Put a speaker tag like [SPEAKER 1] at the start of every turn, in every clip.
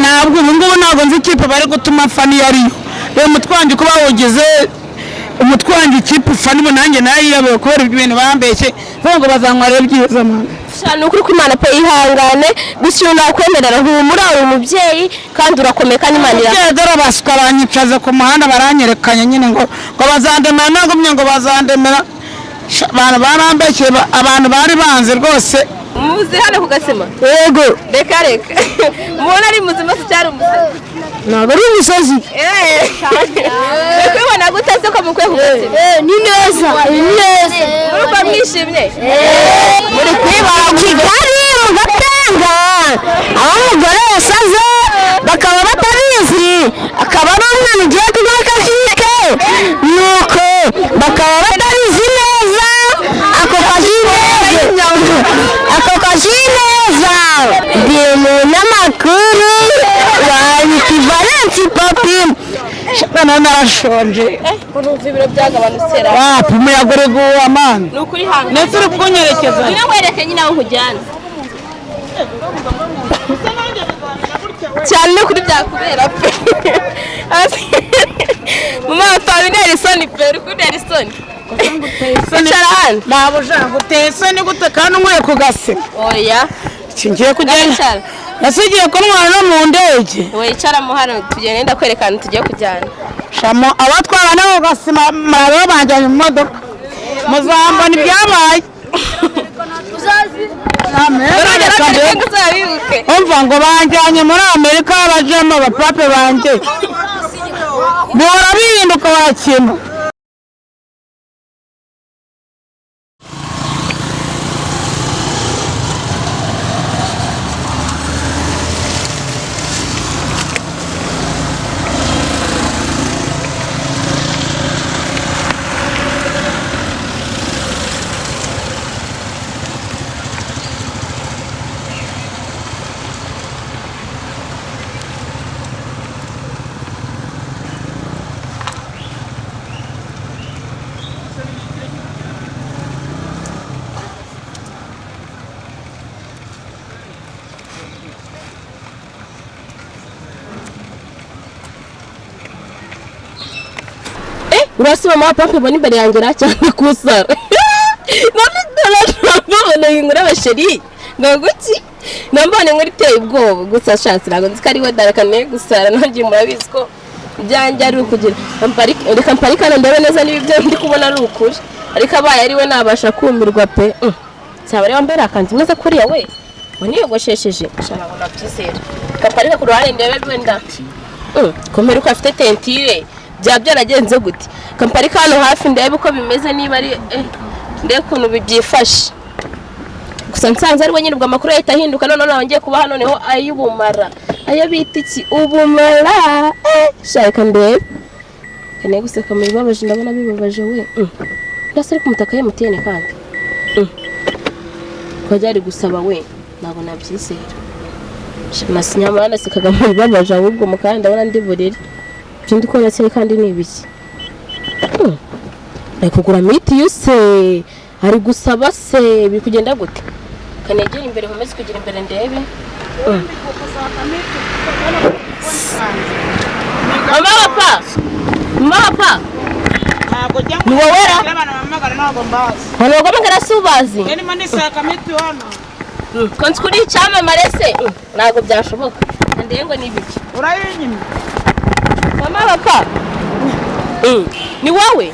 [SPEAKER 1] ntabwo ubu ngubu ntabwo nzi ikipe bari gutuma fani yariyo rero umutwangi kuba wogeze umutwangi ikipe fani bo nanjye nayiyobewe kubera ibintu bambeshye ngo bazanywara byiza mwana
[SPEAKER 2] cyane ukuri kw'Imana pe ihangane gusa nakwemerera humura uri umubyeyi kandi urakomeka n'Imana
[SPEAKER 1] ira Dore basuka banyicaze ku muhanda baranyerekanye nyine ngo bazandemera nagumye ngo bazandemera barambeshye abantu bari banze rwose
[SPEAKER 2] muzi hano ku Gasima
[SPEAKER 1] yego
[SPEAKER 2] reka mubona ari muzima se cyari umusozi
[SPEAKER 1] ntabwo ari umusozi
[SPEAKER 2] kwibona gutase ko mukwe ku Gasima
[SPEAKER 1] ni neza
[SPEAKER 2] muruko mwishimye
[SPEAKER 1] muri kwibara Kigali mu Gatenga aho umugore yasaze bakaba batabizi akaba ari umwana ugiye kugura akashike nuko bakaba batabizi neza ako kashineza ndi umunyamakuru wa Ikivalensi papi shana narashonje
[SPEAKER 2] urumva ibiro byagabanutse
[SPEAKER 1] wapi umuyaga uri guha mani
[SPEAKER 2] nukuri hanga
[SPEAKER 1] ndetse uri kunyerekeza
[SPEAKER 2] niba wereke nyine aho nkujyana cyane kuri byakubera pe mama Fabineri Soni pe kuri Soni icara hano
[SPEAKER 1] ntabwo ushaka utese ni gute kandi unyweye ku Gasima
[SPEAKER 2] oya
[SPEAKER 1] ngiye kugenda nasigiye kunywa no mu ndege
[SPEAKER 2] we icaramo hano tugende ndakwerekana tugiye kujyana
[SPEAKER 1] shamo abatwara no Gasima maro banjanye mu modoka muzambona ibyabaye umva ngo banjanye muri Amerika abajemo abapape banje bora bihinduka wakina
[SPEAKER 2] urasiba Wabapampe boni imbere yanjye cyane kusara none ingura abasheri ngaguki nambone nguri teye ubwoba gusa shatse nago nzikari we darakane gusara nanjye murabizi ko byanjye ari ukugira reka mparikana ndebe neza n'ibyo ndi kubona ari ukuri ariko abaye ari we nabasha kumirwa pe cyaba ari wambere akanzi meze kuri yawe waniyogoshesheje shana ngo nabyizera kaparika ku ruhande ndebe wenda komera uko afite tentire byaragenze gute kamparika hano hafi ndebe uko bimeze niba ari ndebe kuntu bibyifashe gusa nsanze ari wenyine ubwo amakuru yahita ahinduka none nongeye kuba hano niho ay'ubumara ayo bita iki ubumara shaka ndebe kane guseka mu Ibabaje ndabona bibabaje we ndase ari kumutaka ya MTN kandi ko byari gusaba we ntabwo nabyizera nasinyama nasikaga mu Ibabaje ahubwo mu kandi ndabona ndiburire Ndi ko yatse kandi nibiki kugura miti yose ari gusaba se bikugenda gute kanegera imbere nkomeze kugira imbere ndebe mama ni wowe hano wagomba subazi konzi kuri icyamamare se ntabwo byashoboka ndebe ngo nibiki
[SPEAKER 1] urayinyima
[SPEAKER 2] mama ni wowe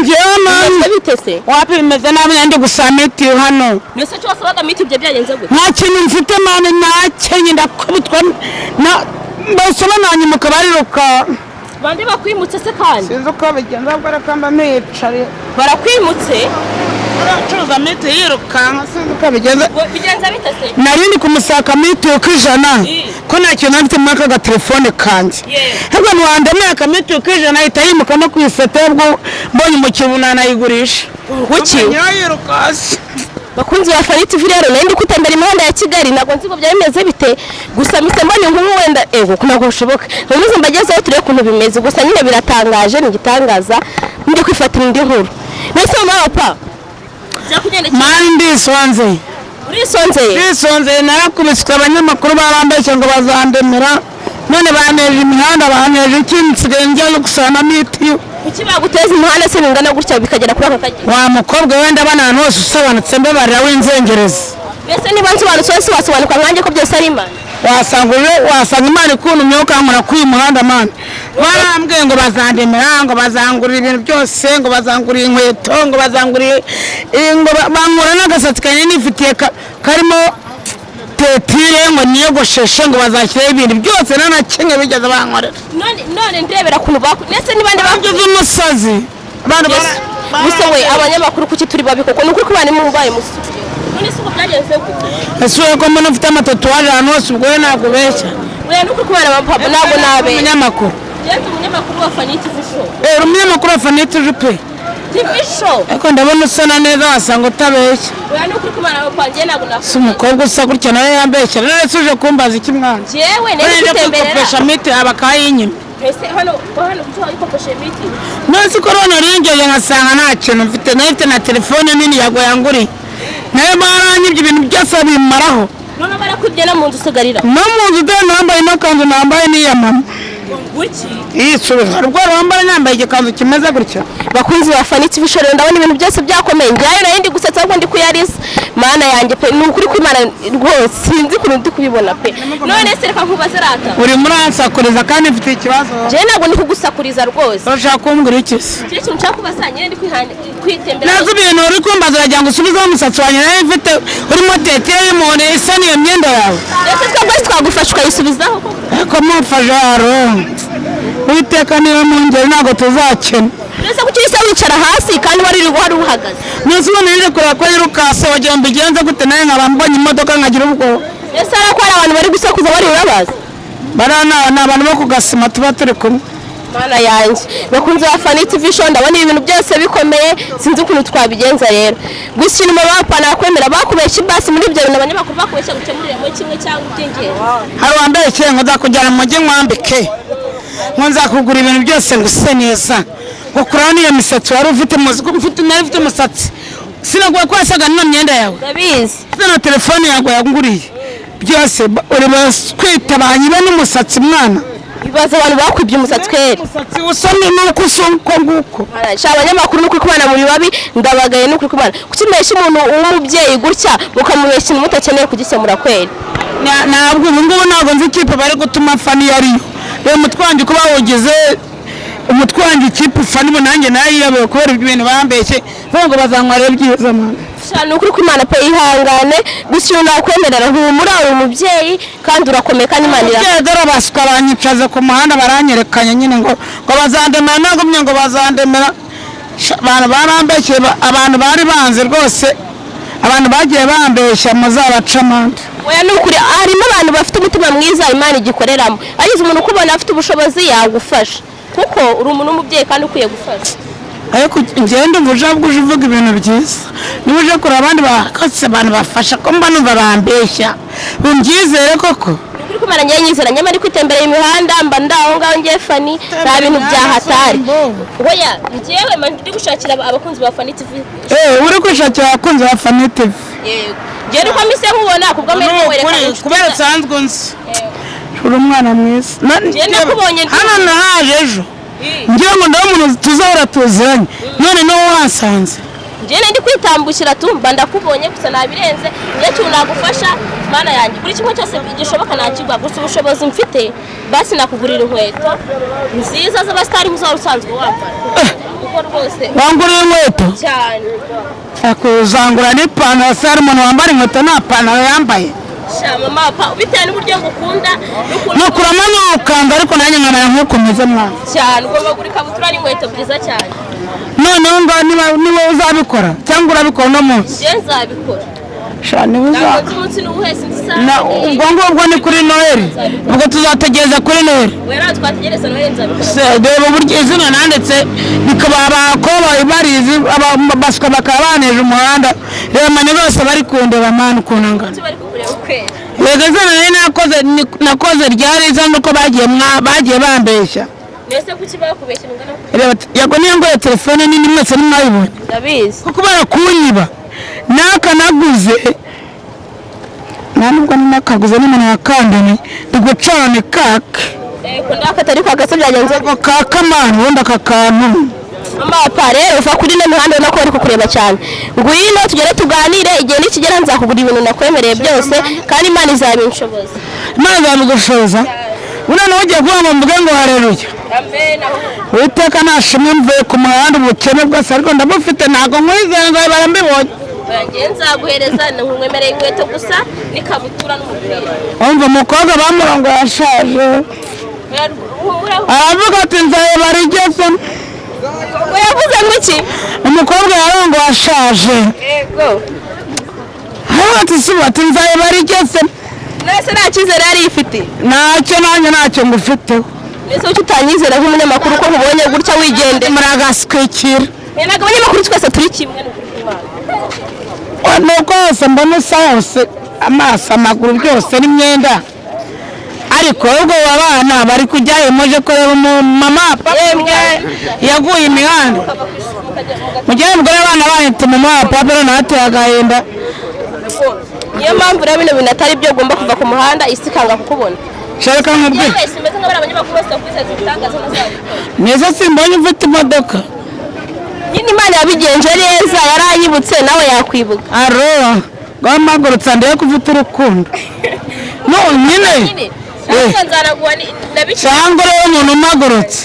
[SPEAKER 1] njyewe mama
[SPEAKER 2] bitese
[SPEAKER 1] wapi bimeze nabi ndi gusa miti hano
[SPEAKER 2] nese cyo wasabaga miti bye byagenze gute
[SPEAKER 1] nta kintu mfite mane nakenye ndakubitwa na basobananye mu kabariruka
[SPEAKER 2] bandi bakwimutse se kandi
[SPEAKER 1] sinzi uko bigenza bwo rakamba nicare
[SPEAKER 2] barakwimutse
[SPEAKER 1] baracuruza miti yirukanka sinzi uko bigenza
[SPEAKER 2] bitese
[SPEAKER 1] narindi kumusaka miti ukijana ko nta kintu afite muri aka telefone kanje hebwo mwandemeye akamiti ukijana ahita yimuka no kwiseta bwo mbonye umukino nanayigurisha
[SPEAKER 2] guki
[SPEAKER 1] yirukasi
[SPEAKER 2] bakunzi ba Fariti rero nandi kutembera imihanda ya Kigali nago nziko byameze bite gusa mise mbone nk'ubu wenda kunago ushoboka numuze mbagezeho tureye kuntu bimeze gusa nyine biratangaje ni gitangaza ndi kwifatira indi nkuru nese mama papa
[SPEAKER 1] mandi swanze urisonzeye narakubiswe abanyamakuru barambeshye ngo bazandemera none baneje imihanda baneje ikinsigaye njya gusana mitiyo
[SPEAKER 2] kuki baguteza imihanda se bingana gutya bikagera kuri aka kagera
[SPEAKER 1] wa mukobwa wenda abana ahantu hose usobanutse mbabarira w'inzengerezi
[SPEAKER 2] mbese niba nsobanutse wese wasobanuka nkanjye ko byose ari imana
[SPEAKER 1] wasanga imana ikuntumye ukankura kuri uyu muhanda mani barambwiye ngo bazandemera ngo bazangurira ibintu byose ngo bazangurira inkweto ngo bazangurira ngo bankura n'agasatsi kanini nifitiye karimo tetire ngo niyogosheshe ngo bazashyiraho ibintu byose nanakimwe bigeze bankorera
[SPEAKER 2] none ndebera kuntu ndetse n'ibandi
[SPEAKER 1] bagize umusazi
[SPEAKER 2] gusa we abanyamakuru kuki turi babi koko ni ukuri ko bari mu baye musubiye none se uko byagenze gute
[SPEAKER 1] ese ko mbona ufite amatatuwaje ahantu hose ubwo we ntabwo ubeshya
[SPEAKER 2] we ni ukuri ko bari abapapa ntabwo nabe
[SPEAKER 1] umunyamakuru
[SPEAKER 2] yenda umunyamakuru wa Fanny TV show
[SPEAKER 1] umunyamakuru wa Fanny TV
[SPEAKER 2] show
[SPEAKER 1] ariko ndabona usana neza wasanga utabeshya
[SPEAKER 2] we ni ukuri ko bari abapangiye ntabwo nakuye
[SPEAKER 1] si umukobwa usa gutya nawe yambeshya none se uje kumbaza iki mwana
[SPEAKER 2] jewe nari gutemberera
[SPEAKER 1] kopesha miti abakayinyima
[SPEAKER 2] ese hano kucyo ikopesha miti
[SPEAKER 1] none se korona ringeje nkasanga nta kintu mfite nafite na telefone nini yago yanguri nayo baranyibye ibintu byose bimaraho
[SPEAKER 2] none barakwibye no mu nzu usigarira
[SPEAKER 1] no mu nzu de nambaye n'akanzu nambaye n'iya mama
[SPEAKER 2] guki
[SPEAKER 1] rwo wambaye nambaye igikanzu kimeze gutya
[SPEAKER 2] bakunzi ba Fanny TV show ndabona ibintu byose byakomeye njyayo nari ndi gusetsa ahubwo ndi kuyarisa mana yanjye pe ni ukuri kw'Imana rwose sinzi ukuntu ndi kubibona pe none se reka nkubaze rata
[SPEAKER 1] uri muri ansakuriza kandi mfite ikibazo
[SPEAKER 2] je ntabwo ndi kugusakuriza rwose
[SPEAKER 1] urashaka kumbwira iki se
[SPEAKER 2] kiri kintu nshaka kubaza nyine ndi kwitembera
[SPEAKER 1] nazo ibintu uri kumbaza uragira ngo usubizeho umusatsi wanjye nawe mfite urimo teteye y'umuntu isa n'iyo myenda yawe
[SPEAKER 2] ese twebwe twagufasha ukayisubizaho
[SPEAKER 1] ariko mufajaro Uwiteka niba mu ngeri ntabwo tuzakena
[SPEAKER 2] nese kuki wise wicara hasi kandi wari uhagaze
[SPEAKER 1] nese ubona nje kureba ko yirukase wagira ngo bigenze gute nawe nkaba mbonye imodoka nkagira ubwoba
[SPEAKER 2] ese ariko hari abantu bari gusakuza bari urabaza
[SPEAKER 1] bariya ni abantu bo ku gasima tuba turi kumwe
[SPEAKER 2] mana yanjye bakunze ba Fanny TV show ndabona ibintu byose bikomeye sinzi ukuntu twabigenza rero gusa inyuma bapana kwemera bakubeshya ibasi muri ibyo bintu abanyamakuru bakubeshya gukemurira muri kimwe cyangwa iby'ingenzi
[SPEAKER 1] hari wambaye ngo nzakujyana mu mujyi nkwambike ngo nzakugura ibintu byose ngo use neza ngo kurana n'iyo misatsi wari ufite nari ufite umusatsi sinaguye ko wasaga n'iyo myenda yawe
[SPEAKER 2] ndabizi
[SPEAKER 1] ufite na telefone yawe yanguriye byose uri baswitabanye be n'umusatsi mwana
[SPEAKER 2] ibibazo abantu bakwibye umusatsi kweri
[SPEAKER 1] umusatsi usa n'uko usa uko nguko
[SPEAKER 2] abanyamakuru n'ukuri kubana muri babi ndabagaye n'ukuri kubana kuki mbeshya umuntu w'umubyeyi gutya mukamubeshya ikintu mutakeneye kugisemura kweri
[SPEAKER 1] ntabwo ubu ngubu ntabwo nzi ikipe bari gutuma Fanny ariyo rero umutwangi kuba wogeze umutwangi ikipe Fanny nanjye nayiyobewe kubera ibintu bambeshye ngo bazanywara byiza mwana
[SPEAKER 2] cyane ukuri kw'Imana pe ihangane gusa nakwemerera humura uri umubyeyi kandi urakomeye kandi Imana
[SPEAKER 1] ira Dore basuka banyicaze ku muhanda baranyerekanye nyine ngo bazandemera nagumye ngo bazandemera abantu barambeshye abantu bari banze rwose abantu bagiye bambeshya muzabaca amande
[SPEAKER 2] oya nukuri harimo abantu bafite umutima mwiza Imana igikoreramo agize umuntu ukubona afite ubushobozi yagufasha kuko uri umuntu w'umubyeyi kandi ukwiye gufasha
[SPEAKER 1] ariko ngende uje uvuga ibintu byiza niba uje kureba abandi bakose abantu bafasha ko mba numva bambeshya umbyizere koko
[SPEAKER 2] ukuri kumara njye nyizera nyamara kwitembera imihanda mba ndaho ngaho ngiye Fanny nta bintu byahatari oya njyewe ndi gushakira abakunzi ba Fanny TV
[SPEAKER 1] uri gushakira abakunzi ba Fanny TV
[SPEAKER 2] yego njye niko mise nkubona kubwo mbere werekana
[SPEAKER 1] kubera nsanzwe nzi uri umwana mwiza
[SPEAKER 2] njye nakubonye
[SPEAKER 1] hano nahaje ejo ngira ngo ndaho umuntu tuzahora tuziranye none no wasanze
[SPEAKER 2] njye ndi kwitambukira tumba ndakubonye gusa nabirenze njye cyo nagufasha mana yanjye buri kimwe cyose gishoboka nakigwa gusa ubushobozi mfite basi nakugurira inkweto nziza z'abastari muzaba usanzwe wambara uko rwose
[SPEAKER 1] wangurira inkweto
[SPEAKER 2] cyane
[SPEAKER 1] akuzangura n'ipantaro sari umuntu wambara inkweto nta pantaro yambaye
[SPEAKER 2] mama bitewe n'uburyo ngukunda
[SPEAKER 1] nukuramo n'ukanda ariko nanjye nkana nkukomeze mwana
[SPEAKER 2] cyane ugomba kugura ikabutura n'inkweto byiza cyane
[SPEAKER 1] noneho ngo niba uzabikora cyangwa urabikora uno munsi
[SPEAKER 2] njye nzabikora
[SPEAKER 1] shani
[SPEAKER 2] umunsi n'ubuhesi
[SPEAKER 1] ubwo ngubwo ni kuri Noheli ubwo tuzategereza kuri Noheli
[SPEAKER 2] wera twategereza Noheli nzabikora
[SPEAKER 1] reba uburyo izina nanditse bikaba abakoba barizi abaswa bakaba baneje umuhanda reba mani bose bari kundeba mani ukuntu angana yego izina nari nakoze ryari iza nuko bagiye bambeshya
[SPEAKER 2] nese kuki bakubeshya mungana
[SPEAKER 1] reba yago niyo ngo telefone nini mwese nimwayibonye
[SPEAKER 2] ndabizi
[SPEAKER 1] kuko barakunyiba nakanaguze nubwo nakaguze n'umuntu wakandanye ndigucana kake
[SPEAKER 2] kunda katari kwa gaso byagenze
[SPEAKER 1] kakamana ubundi akakantu
[SPEAKER 2] amapa rero uva kuri no muhanda no ko ari kukureba cyane ngwino tugere tuganire igihe nikigera nzakugura ibintu nakwemereye byose kandi Imana izabinshoboza
[SPEAKER 1] Imana izabigushoboza unana ugiye kuba mu mvuge ngo haleluya
[SPEAKER 2] amen
[SPEAKER 1] Uwiteka nashimwe mvuye ku muhanda ubukene bwose ariko ndamufite ntago nkwizera ngo barambibonye
[SPEAKER 2] nzaguhereza nkwemereye inkweto gusa n'ikabutura n'umupira
[SPEAKER 1] umva umukobwa bamurongo yashaje aravuga ati nzaye barigeze
[SPEAKER 2] yavuze ngiki
[SPEAKER 1] umukobwa yarongo washaje
[SPEAKER 2] yego
[SPEAKER 1] aravuga ati sibo ati nzaye barigeze
[SPEAKER 2] nese nta cyizere yari ifite
[SPEAKER 1] ntacyo nanjye ntacyo ngufiteho
[SPEAKER 2] nese uko utanyizera nk'umunyamakuru ko nkubonye gutya wigende
[SPEAKER 1] muragaswikira
[SPEAKER 2] ntabwo abanyamakuru twese turi kimwe
[SPEAKER 1] nuko hose mbona usa hose amaso amaguru byose n'imyenda ariko ubwo abana bari kujyayo muje kureba umumama yaguye imihanda mujyayo mugore abana bahita umumama papa natwe agahinda
[SPEAKER 2] niyo mpamvu rero bino bintu atari byo ugomba kuva ku muhanda isi ikanga kukubona
[SPEAKER 1] shaka nkubwire neza simbonye ufite imodoka
[SPEAKER 2] nyine Imana yabigenje neza yaranyibutse nawe yakwibuka
[SPEAKER 1] aro gwamagurutsa ndiye kufite urukundo no nyine cyangwa rero umuntu umagurutse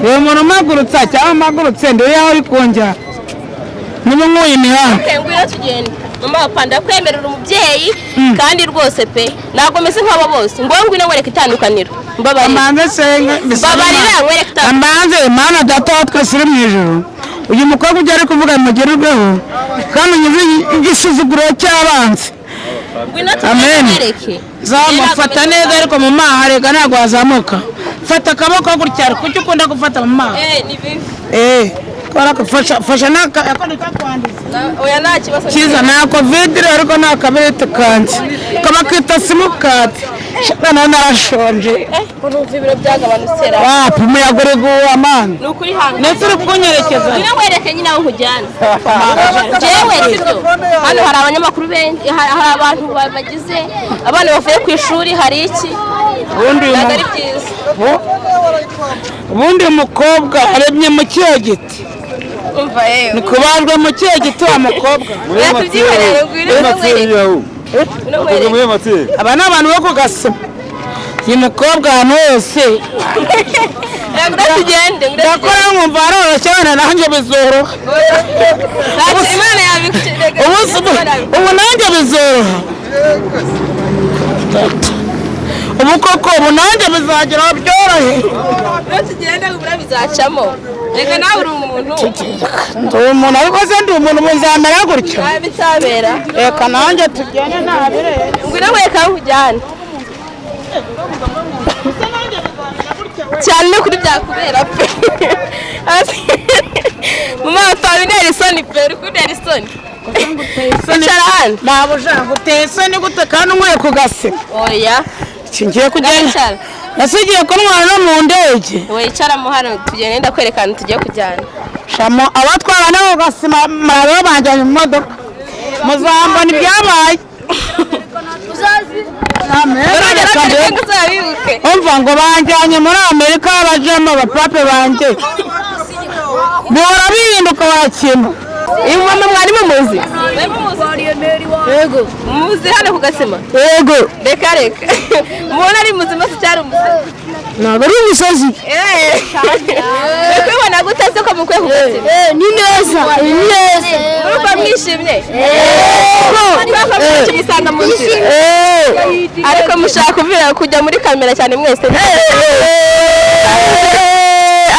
[SPEAKER 1] rero umuntu umagurutsa cyangwa umagurutse ndiye yaho uri kunjya niba nkuye imihanda
[SPEAKER 2] ngwino tugende mama panda kwemerera umubyeyi kandi rwose pe ntabwo meze nk'abo bose ngo ngwino wereka itandukaniro mbabarira wereka
[SPEAKER 1] ambanze Imana data wa twese uri mu ijuru uyu mukobwa ujya ari kuvuga mugerweho kandi unyuze igisuzuguro cy'abanzi amen zamufata neza ariko mu maha rega ntabwo wazamuka fata akaboko gutya kuki ukunda gufata mu maha fasha
[SPEAKER 2] oya nta kibazo
[SPEAKER 1] cyiza nta covid ariko nta kabirete kanjye kabakita simukadi shana narashonje
[SPEAKER 2] urumva ibiro byagabanutse ra
[SPEAKER 1] wapi muyagore guwa man
[SPEAKER 2] nukuri hanga
[SPEAKER 1] ndetse uri kunyerekeza
[SPEAKER 2] nyine wereke nyine aho nkujyana jewe sibyo hano hari abanyamakuru benshi hari abantu bagize abana bavuye ku ishuri hari iki
[SPEAKER 1] ubundi umukobwa arebye mu kiyo giti ni kubajwe mu kiyo giti wa mukobwa aba ni abantu bo kugasoma uyu mukobwa ahantu hose ndakora nkumva haroroshye abana nanjye bizoroha ubu nanjye bizoroha ubu koko ubu nanjye bizageraho byorohe
[SPEAKER 2] tugenda ubura bizacamo reka nawe uri umuntu
[SPEAKER 1] ndi umuntu ariko se ndi umuntu muzamera gutyo
[SPEAKER 2] bitabera
[SPEAKER 1] reka nanjye tugende ntabirere
[SPEAKER 2] ngwino wereka aho ujyana cyane kuri byakubera pe mama pawe neri soni pe kuri soni icara hano
[SPEAKER 1] ntabwo ushaka uteye isoni gute kandi unyweye ku gasima
[SPEAKER 2] oya
[SPEAKER 1] ngiye kugenda nasigiye kunywa no mu ndege
[SPEAKER 2] wicaramo hano tugenda ndakwerekana tugiye kujyana
[SPEAKER 1] shamo abatwara no gasima mararo banjanye mu modoka muzambona ibyabaye umva ngo banjyanye muri Amerika abajemo abapape banjye bihora bihinduka wakina
[SPEAKER 2] mama mwari mumuzi yego muzi hano ku gasima
[SPEAKER 1] yego
[SPEAKER 2] reka mubona ari muzima se cyari umusazi
[SPEAKER 1] ntabwo ari umusazi
[SPEAKER 2] kubibona gute se ko mukwiye ku gasima
[SPEAKER 1] ni neza
[SPEAKER 2] muruko mwishimye mwisanga mu nzira ariko mushaka kuvira kujya muri kamera cyane mwese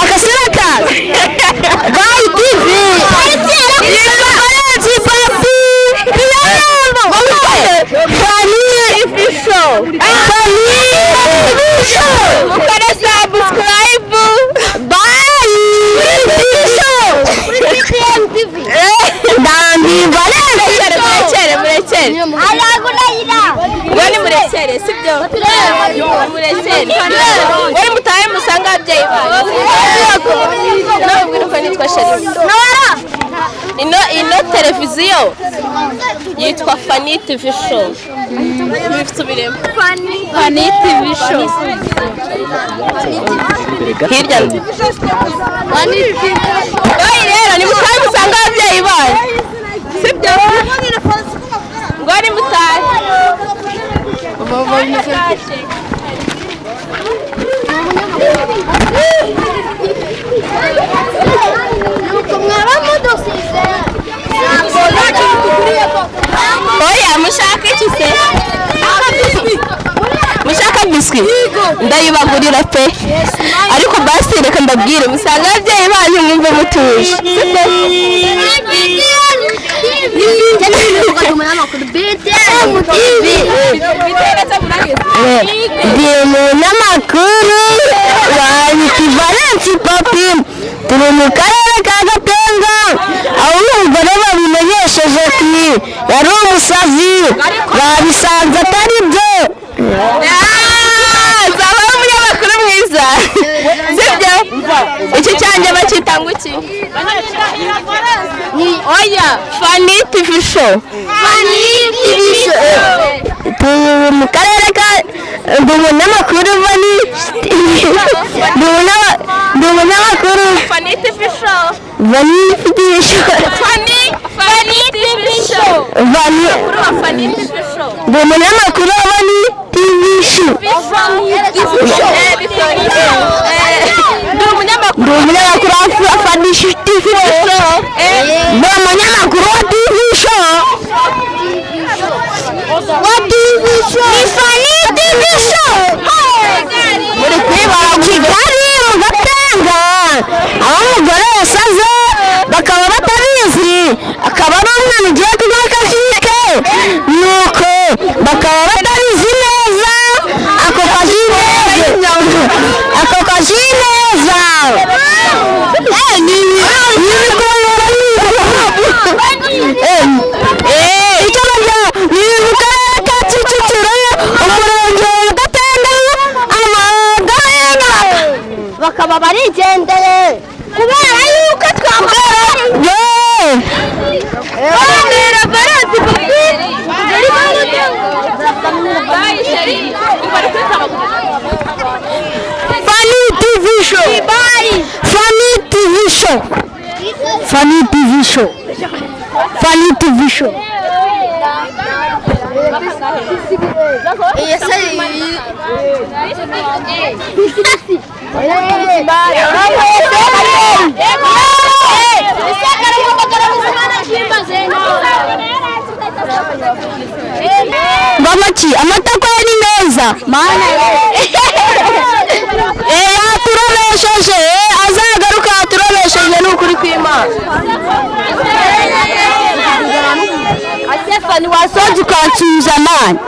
[SPEAKER 1] akasira kazi gayi tv
[SPEAKER 2] wari mutaye musanga ababyeyi bawe nitwa Sheri ino televiziyo yitwa Fani TV show. Bisubiremo. Fani TV show. Hirya. Oyi rero ni mutayi musanga ababyeyi bayo. Sibyo? Ngo ni mutayi. Oya mushaka iki se? Mushaka biswi? Ndayibagurira pe. Ariko basi reka mbabwire musanga ababyeyi banyu mwumve mutuje. Ndi umunyamakuru wa Ikivalensi papi, turi mu karere ka Gatenga, aho umugore babimenyesheje ati yari umusazi, babisanze atari byo. Zaba umunyamakuru mwiza. Sibyo? Iki cyanjye bakita ngo iki? Oya, Fani TV show. Fani TV show. Turi mu karere ka umunyamakuru Fani. Umunyamakuru Fani TV show. Fani TV show. Fani TV show. Fani TV show. Umunyamakuru Fani TV show. Umunyamakuru wa Fani TV show. Umunyamakuru wa TV show. What TV show? Fani TV show. Muri kwibara Kigali mu Gatenga, aho umugore yasaze bakaba batabizi, akaba ari umwana ugiye kujya kashike, nuko bakaba batabizi neza ako kazi neza. Bakaba barigendeye kubera yuko twambara Fani TV show. Fani TV show. Fani TV show. Fani TV show. Bamaki amatako ari meza mana turabesheje azagaruka turabesheje n'ukuri kw'Imana. Asefani wasoje ukansubiza mwana,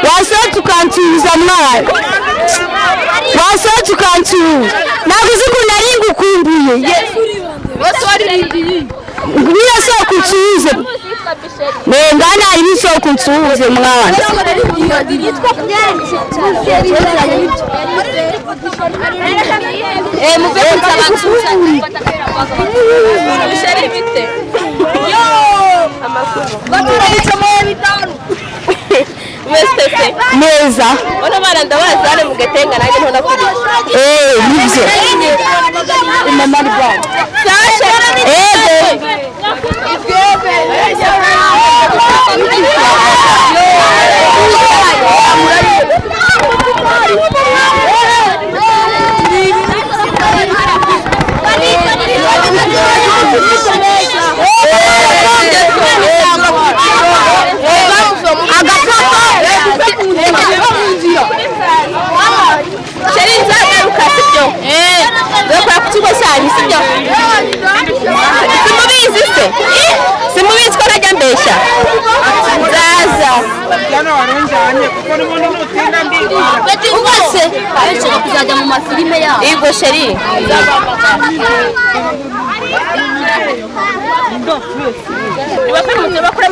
[SPEAKER 2] wasoje ukansubiza mwana, wasoje ukansubiza ntabwo uzi ko nari ngukumbuye ngwino soko unsubize ngana iri soko unsubize mwana. Muve kunsaba bishari bite yo amakuru baturayicamo bitanu Mestese neza ona bana ndabazane mu Gatenga nanjye ntona kuri nibyo mama ni bwa sasha simubizi ko najya mbesha nzaza ubase abeshaka kuzajya mu mafilime yabo yego sheri ibafite bakora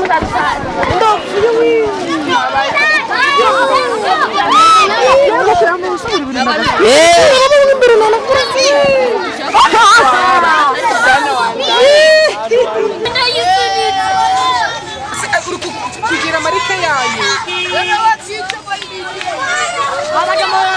[SPEAKER 3] bajya mu